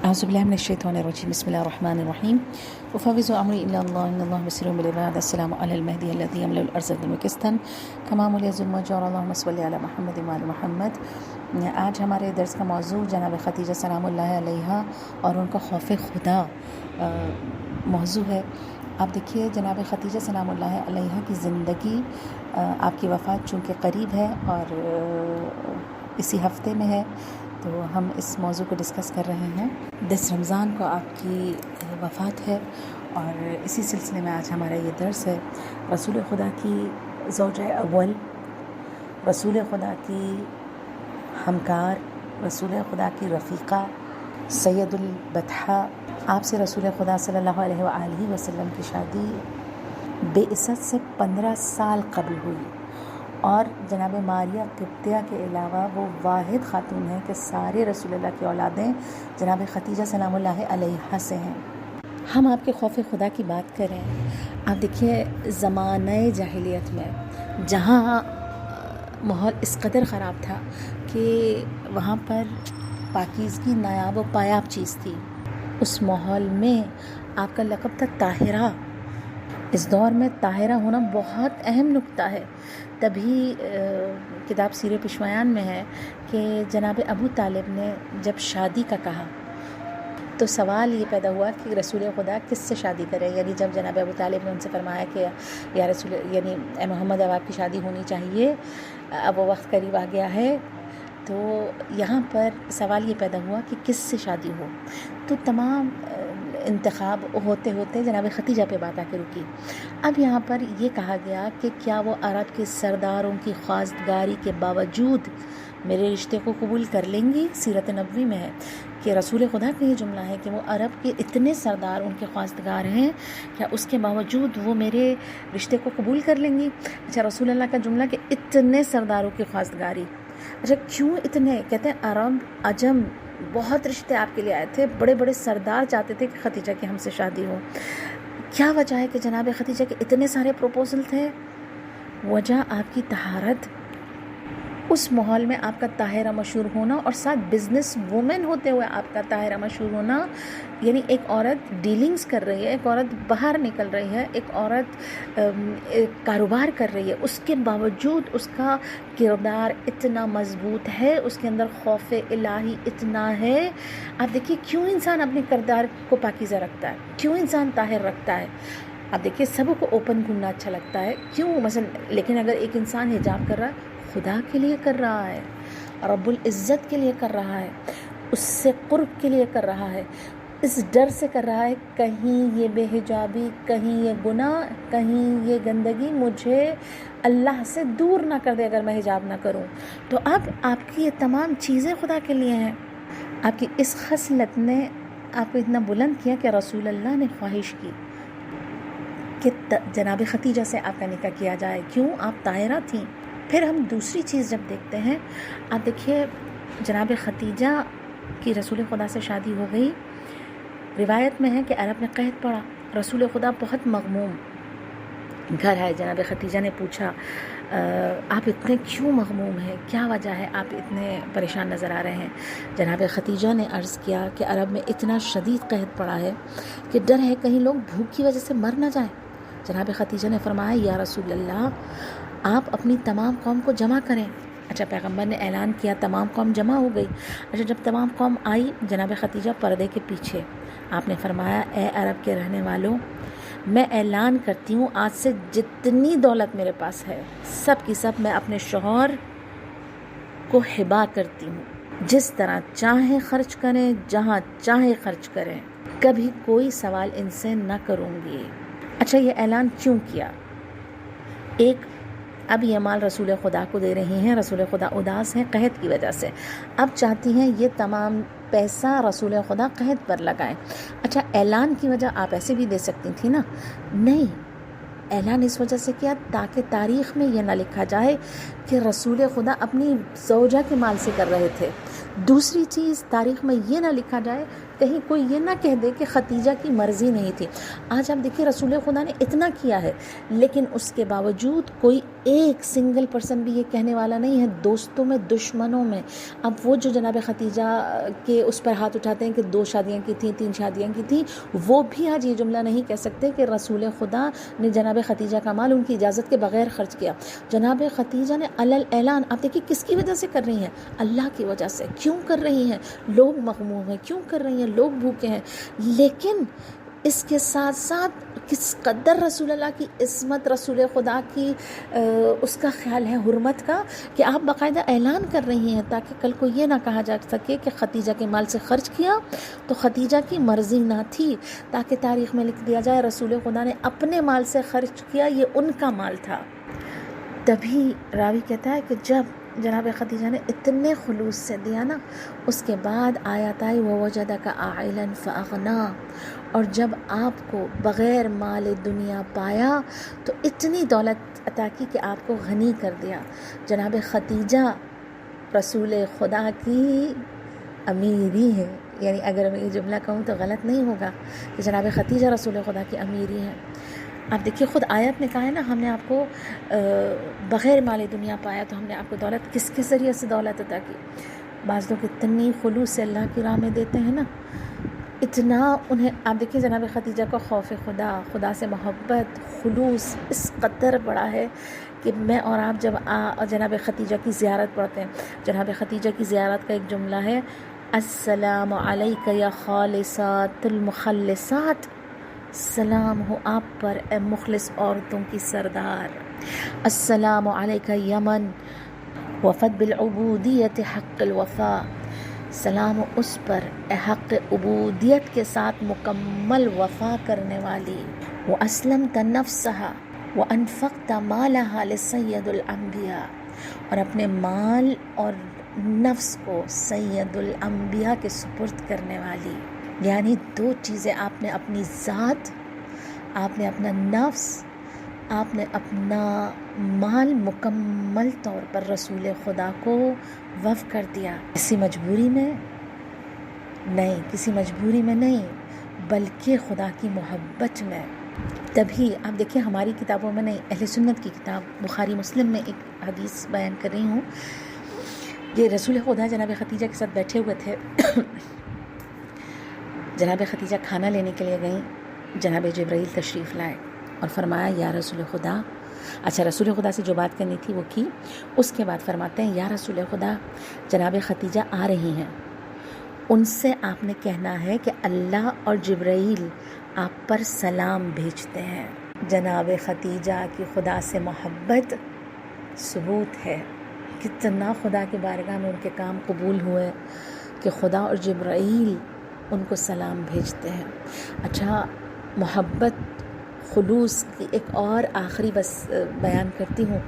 أعوذ بالله من الشيطان الرجيم بسم الله الرحمن الرحيم أفوض أمري إلى الله إن الله بصير بالعباد السلام على المهدي الذي يملأ الأرض وقسطا كما ملئ الظلم وجار اللهم صل على محمد وعلى محمد۔ آج ہمارے درس کا موضوع جناب خدیجہ سلام اللہ علیہا اور ان کا خوف خدا موضوع ہے۔ آپ دیکھیے جناب خدیجہ سلام اللہ علیہا کی زندگی، آپ کی وفات چونکہ قریب ہے اور اسی ہفتے میں ہے، تو ہم اس موضوع کو ڈسکس کر رہے ہیں۔ 10 رمضان کو آپ کی وفات ہے اور اسی سلسلے میں آج ہمارا یہ درس ہے۔ رسول خدا کی زوجہ اول، رسول خدا کی ہمکار، رسول خدا کی رفیقہ سید البطحاء، آپ سے رسول خدا صلی اللہ علیہ وآلہ وسلم کی شادی بعثت سے 15 سال قبل ہوئی، اور جناب ماریہ قبطیہ کے علاوہ وہ واحد خاتون ہے کہ سارے رسول اللہ کی اولادیں جناب خدیجہ سلام اللہ علیہا سے ہیں۔ ہم آپ کے خوف خدا کی بات کریں، آپ دیکھیے زمانہ جاہلیت میں جہاں ماحول اس قدر خراب تھا کہ وہاں پر پاکیزگی نایاب و پایاب چیز تھی، اس ماحول میں آپ کا لقب تھا طاہرہ۔ اس دور میں طاہرہ ہونا بہت اہم نکتہ ہے، تبھی کتاب سیر پیشوایان میں ہے کہ جناب ابو طالب نے جب شادی کا کہا تو سوال یہ پیدا ہوا کہ رسول خدا کس سے شادی کرے، یعنی جب جناب ابو طالب نے ان سے فرمایا کہ یا رسول، یعنی اے محمد اب آپ کی شادی ہونی چاہیے، اب وہ وقت قریب آ گیا ہے، تو یہاں پر سوال یہ پیدا ہوا کہ کس سے شادی ہو، تو تمام انتخاب ہوتے ہوتے جناب خدیجہ پہ بات آ کے رکی۔ اب یہاں پر یہ کہا گیا کہ کیا وہ عرب کے سرداروں کی خواستگاری کے باوجود میرے رشتے کو قبول کر لیں گی؟ سیرت نبوی میں ہے کہ رسول خدا کا یہ جملہ ہے کہ وہ عرب کے اتنے سردار ان کے خواستگار ہیں، کیا اس کے باوجود وہ میرے رشتے کو قبول کر لیں گی؟ اچھا، رسول اللہ کا جملہ کہ اتنے سرداروں کی خواستگاری، اچھا کیوں اتنے؟ کہتے ہیں عرب عجم بہت رشتے آپ کے لیے آئے تھے، بڑے بڑے سردار چاہتے تھے کہ خدیجہ کی ہم سے شادی ہو۔ کیا وجہ ہے کہ جناب خدیجہ کے اتنے سارے پروپوزل تھے؟ وجہ آپ کی طہارت، اس ماحول میں آپ کا طاہرہ مشہور ہونا، اور ساتھ بزنس وومن ہوتے ہوئے آپ کا طاہرہ مشہور ہونا، یعنی ایک عورت ڈیلنگز کر رہی ہے، ایک عورت باہر نکل رہی ہے، ایک عورت کاروبار کر رہی ہے، اس کے باوجود اس کا کردار اتنا مضبوط ہے، اس کے اندر خوف الہی اتنا ہے۔ آپ دیکھیے کیوں انسان اپنے کردار کو پاکیزہ رکھتا ہے، کیوں انسان طاہر رکھتا ہے؟ آپ دیکھیے سب کو اوپن گھومنا اچھا لگتا ہے، کیوں؟ مثلا لیکن اگر ایک انسان حجاب کر رہا ہے، خدا کے لیے کر رہا ہے، رب العزت کے لیے کر رہا ہے، اس سے قرب کے لیے کر رہا ہے، اس ڈر سے کر رہا ہے کہیں یہ بے حجابی، کہیں یہ گناہ، کہیں یہ گندگی مجھے اللہ سے دور نہ کر دے اگر میں حجاب نہ کروں۔ تو اب آپ کی یہ تمام چیزیں خدا کے لیے ہیں۔ آپ کی اس خصلت نے آپ کو اتنا بلند کیا کہ رسول اللہ نے خواہش کی کہ جناب خدیجہ سے آپ کا نکاح کیا جائے۔ کیوں؟ آپ طاہرہ تھیں۔ پھر ہم دوسری چیز جب دیکھتے ہیں، آپ دیکھیے جناب خدیجہ کی رسول خدا سے شادی ہو گئی، روایت میں ہے کہ عرب نے قحط پڑا، رسول خدا بہت مغموم گھر ہے۔ جناب خدیجہ نے پوچھا آپ اتنے کیوں مغموم ہیں، کیا وجہ ہے آپ اتنے پریشان نظر آ رہے ہیں؟ جناب خدیجہ نے عرض کیا کہ عرب میں اتنا شدید قحط پڑا ہے کہ ڈر ہے کہیں لوگ بھوک کی وجہ سے مر نہ جائیں۔ جناب خدیجہ نے فرمایا یا رسول اللہ آپ اپنی تمام قوم کو جمع کریں۔ اچھا، پیغمبر نے اعلان کیا، تمام قوم جمع ہو گئی۔ اچھا، جب تمام قوم آئی جناب خدیجہ پردے کے پیچھے، آپ نے فرمایا اے عرب کے رہنے والوں، میں اعلان کرتی ہوں آج سے جتنی دولت میرے پاس ہے سب کی سب میں اپنے شوہر کو ہبا کرتی ہوں، جس طرح چاہیں خرچ کریں، جہاں چاہیں خرچ کریں، کبھی کوئی سوال ان سے نہ کروں گی۔ اچھا، یہ اعلان کیوں کیا؟ ایک، اب یہ مال رسول خدا کو دے رہی ہیں، رسول خدا اداس ہیں قحط کی وجہ سے، اب چاہتی ہیں یہ تمام پیسہ رسول خدا قحط پر لگائیں۔ اچھا، اعلان کی وجہ آپ ایسے بھی دے سکتی تھی نا، نہیں، اعلان اس وجہ سے کیا تاکہ تاریخ میں یہ نہ لکھا جائے کہ رسول خدا اپنی زوجہ کے مال سے کر رہے تھے، دوسری چیز تاریخ میں یہ نہ لکھا جائے، کہیں کوئی یہ نہ کہہ دے کہ ختیجہ کی مرضی نہیں تھی۔ آج آپ دیکھیں رسول خدا نے اتنا کیا ہے، لیکن اس کے باوجود کوئی ایک سنگل پرسن بھی یہ کہنے والا نہیں ہے، دوستوں میں دشمنوں میں۔ اب وہ جو جناب ختیجہ کے اس پر ہاتھ اٹھاتے ہیں کہ 2 شادیاں کی تھیں، 3 شادیاں کی تھیں، وہ بھی آج یہ جملہ نہیں کہہ سکتے کہ رسول خدا نے جناب ختیجہ کا مال ان کی اجازت کے بغیر خرچ کیا۔ جناب ختیجہ نے علل اعلان، آپ دیکھیں کس کی وجہ سے کر رہی ہیں؟ اللہ کی وجہ سے۔ کیوں کر رہی ہیں؟ لوگ مغموم ہیں، کیوں کر رہی ہیں؟ لوگ بھوکے ہیں۔ لیکن اس کے ساتھ ساتھ کس قدر رسول اللہ کی عصمت، رسول خدا کی اس کا خیال ہے حرمت کا، کہ آپ باقاعدہ اعلان کر رہی ہیں تاکہ کل کو یہ نہ کہا جا سکے کہ ختیجہ کے مال سے خرچ کیا تو ختیجہ کی مرضی نہ تھی، تاکہ تاریخ میں لکھ دیا جائے رسول خدا نے اپنے مال سے خرچ کیا، یہ ان کا مال تھا۔ تبھی راوی کہتا ہے کہ جب جناب ختیجہ نے اتنے خلوص سے دیا نا، اس کے بعد آیت آئی وَوَجَدَكَ عَائِلًا فَأَغْنَا، اور جب آپ کو بغیر مال دنیا پایا تو اتنی دولت عطا کی کہ آپ کو غنی کر دیا۔ جناب ختیجہ رسول خدا کی امیری ہے، یعنی اگر میں یہ جملہ کہوں تو غلط نہیں ہوگا کہ جناب ختیجہ رسول خدا کی امیری ہے۔ آپ دیکھیے خود آیت نے کہا ہے نا، ہم نے آپ کو بغیر مال دنیا پایا تو ہم نے آپ کو دولت کس کے ذریعے سے دولت عطا کی۔ بعض لوگ اتنی خلوص سے اللہ کی راہ میں دیتے ہیں نا، اتنا انہیں، آپ دیکھیے جناب ختیجہ کا خوف خدا، خدا سے محبت، خلوص اس قدر بڑا ہے کہ میں اور آپ جب جناب ختیجہ کی زیارت پڑھتے ہیں، جناب ختیجہ کی زیارت کا ایک جملہ ہے السلام علیک یا خالصات المخلصات، سلام ہو آپ پر اے مخلص عورتوں کی سردار، السلام علیک یمن وفد بالعبودیت حق الوفا، سلام اس پر اے حق عبودیت کے ساتھ مکمل وفا کرنے والی، وَأَسْلَمْتَ نَفْسَهَا وَأَنفَقْتَ مَالَهَا لِسَيِّدِ الْأَنْبِيَاءِ، اور اپنے مال اور نفس کو سید الانبیاء کے سپرد کرنے والی۔ یعنی 2 چیزیں، آپ نے اپنی ذات، آپ نے اپنا نفس، آپ نے اپنا مال مکمل طور پر رسول خدا کو وقف کر دیا۔ کسی مجبوری میں نہیں، کسی مجبوری میں نہیں، بلکہ خدا کی محبت میں۔ تبھی آپ دیکھیں ہماری کتابوں میں نہیں، اہل سنت کی کتاب بخاری مسلم میں ایک حدیث بیان کر رہی ہوں، یہ رسول خدا جناب ختیجہ کے ساتھ بیٹھے ہوئے تھے، جناب ختیجہ کھانا لینے کے لیے گئیں، جناب جبرائیل تشریف لائے اور فرمایا یا رسول خدا، اچھا رسول خدا سے جو بات کرنی تھی وہ کی، اس کے بعد فرماتے ہیں یا رسول خدا جناب ختیجہ آ رہی ہیں، ان سے آپ نے کہنا ہے کہ اللہ اور جبرائیل آپ پر سلام بھیجتے ہیں۔ جناب ختیجہ کی خدا سے محبت ثبوت ہے، کتنا خدا کی بارگاہ میں ان کے کام قبول ہوئے کہ خدا اور جبرائیل ان کو سلام بھیجتے ہیں۔ اچھا محبت خلوص کی ایک اور آخری بس بیان کرتی ہوں،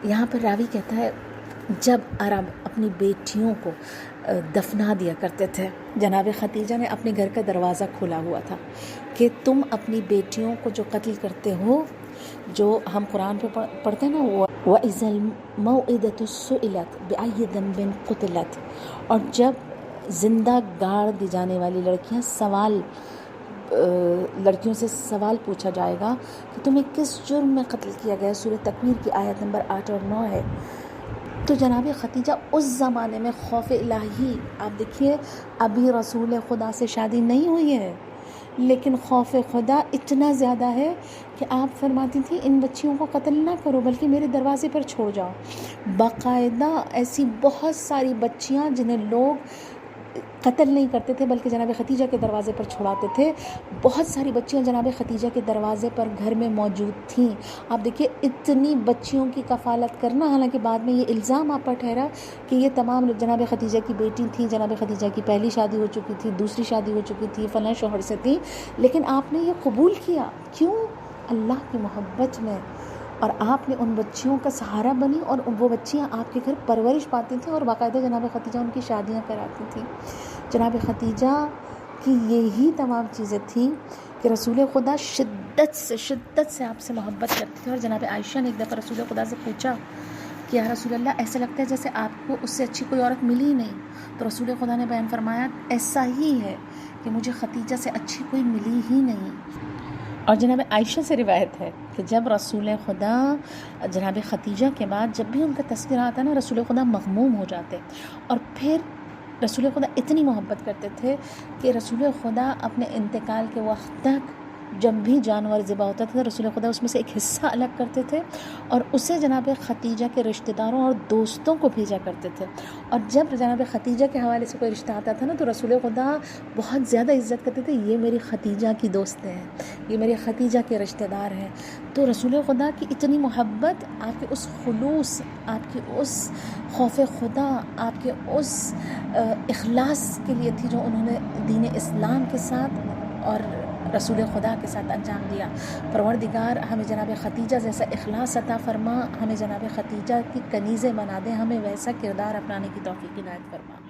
یہاں پر راوی کہتا ہے جب عرب اپنی بیٹیوں کو دفنا دیا کرتے تھے، جناب ختیجہ نے اپنے گھر کا دروازہ کھولا ہوا تھا کہ تم اپنی بیٹیوں کو جو قتل کرتے ہو، جو ہم قرآن پہ پڑھتے ہیں نا وَإِذَا الْمَوْعِدَةُ سُئِلَتْ بِأَيِّ ذَنبٍ قُتِلَتْ، اور جب زندہ گاڑ دی جانے والی لڑکیاں لڑکیوں سے سوال پوچھا جائے گا کہ تمہیں کس جرم میں قتل کیا گیا، سورہ تکویر کی آیت نمبر 8 اور 9 ہے۔ تو جناب ختیجہ اس زمانے میں خوف الہی، آپ دیکھیے ابھی رسول خدا سے شادی نہیں ہوئی ہے لیکن خوف خدا اتنا زیادہ ہے کہ آپ فرماتی تھی ان بچیوں کو قتل نہ کرو بلکہ میرے دروازے پر چھوڑ جاؤ۔ باقاعدہ ایسی بہت ساری بچیاں جنہیں لوگ قتل نہیں کرتے تھے بلکہ جناب ختیجہ کے دروازے پر چھوڑاتے تھے، بہت ساری بچیاں جناب ختیجہ کے دروازے پر گھر میں موجود تھیں۔ آپ دیکھیے اتنی بچیوں کی کفالت کرنا، حالانکہ بعد میں یہ الزام آپ پر ٹھہرا کہ یہ تمام جناب ختیجہ کی بیٹی تھیں، جناب ختیجہ کی پہلی شادی ہو چکی تھی، دوسری شادی ہو چکی تھی، فلاں شوہر سے تھی، لیکن آپ نے یہ قبول کیا، کیوں؟ اللہ کی محبت میں، اور آپ نے ان بچیوں کا سہارا بنی اور وہ بچیاں آپ کے گھر پرورش پاتی تھیں اور باقاعدہ جناب ختیجہ ان کی شادیاں کراتی تھیں۔ جناب ختیجہ کی یہی تمام چیزیں تھیں کہ رسول خدا شدت سے آپ سے محبت کرتے تھے۔ اور جناب عائشہ نے ایک دفعہ رسول خدا سے پوچھا کہ یا رسول اللہ ایسا لگتا ہے جیسے آپ کو اس سے اچھی کوئی عورت ملی ہی نہیں. تو رسول خدا نے بیان فرمایا ایسا ہی ہے کہ مجھے ختیجہ سے اچھی کوئی ملی ہی نہیں. اور جناب عائشہ سے روایت ہے کہ جب رسول خدا جناب ختیجہ کے بعد جب بھی ان کا تذکرہ آتا نا رسول خدا مغموم ہو جاتے. اور پھر رسول خدا اتنی محبت کرتے تھے کہ رسول خدا اپنے انتقال کے وقت تک جب بھی جانور ذبح ہوتا تھا رسول خدا اس میں سے ایک حصہ الگ کرتے تھے اور اسے جناب ختیجہ کے رشتہ داروں اور دوستوں کو بھیجا کرتے تھے. اور جب جناب ختیجہ کے حوالے سے کوئی رشتہ آتا تھا نا تو رسول خدا بہت زیادہ عزت کرتے تھے. یہ میری ختیجہ کی دوست ہیں, یہ میری ختیجہ کے رشتہ دار ہیں. تو رسول خدا کی اتنی محبت آپ کے اس خلوص, آپ کے اس خوف خدا, آپ کے اس اخلاص کے لیے تھی جو انہوں نے دین اسلام کے ساتھ اور رسول خدا کے ساتھ انجام دیا. پروردگار ہمیں جناب ختیجہ جیسا اخلاص عطا فرما, ہمیں جناب ختیجہ کی کنیزیں بنا دے, ہمیں ویسا کردار اپنانے کی توفیق عنایت فرما.